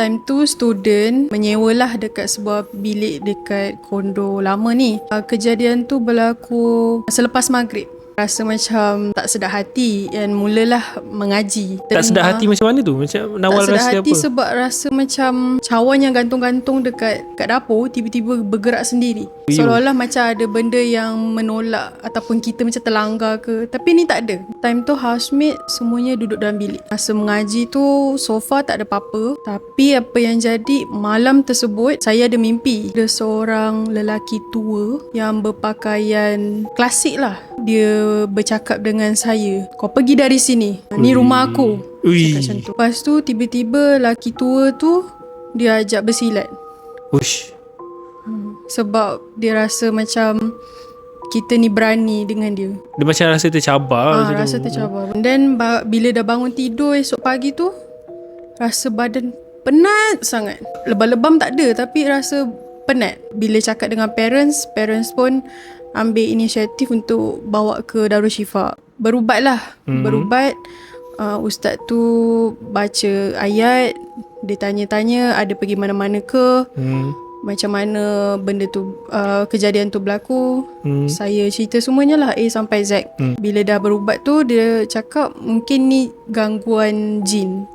Time tu student menyewalah dekat sebuah bilik dekat kondo lama ni. Kejadian tu berlaku selepas maghrib. Rasa macam tak sedap hati dan mulalah mengaji. Tak sedap hati macam mana tu? Macam Nawal tak sedap rasa hati apa? sebab rasa macam cawan yang gantung-gantung dekat dapur tiba-tiba bergerak sendiri. Seolah-olah macam ada benda yang menolak ataupun kita macam terlanggar ke. Tapi ni tak ada. Time tu housemate semuanya duduk dalam bilik. Masa mengaji tu so far tak ada apa-apa. Tapi apa yang jadi malam tersebut saya ada mimpi. Ada seorang lelaki tua yang berpakaian klasik lah. Dia bercakap dengan saya, kau pergi dari sini, ni rumah aku. Cakap macam tu. Lepas tu tiba-tiba lelaki tua tu dia ajak bersilat. Ush. Sebab dia rasa macam kita ni berani dengan dia. Dia macam rasa tercabar macam Rasa tu. tercabar. Dan bila dah bangun tidur esok pagi tu, rasa badan penat sangat. Lebam-lebam tak ada, tapi rasa penat. Bila cakap dengan parents pun ambil inisiatif untuk bawa ke Darul Shifa. Berubatlah. Berubat. Ustaz tu baca ayat. Dia tanya-tanya ada pergi mana-mana ke. Macam mana benda tu, kejadian tu berlaku. Saya cerita semuanya lah, A sampai Z. Bila dah berubat tu, dia cakap mungkin ni gangguan jin.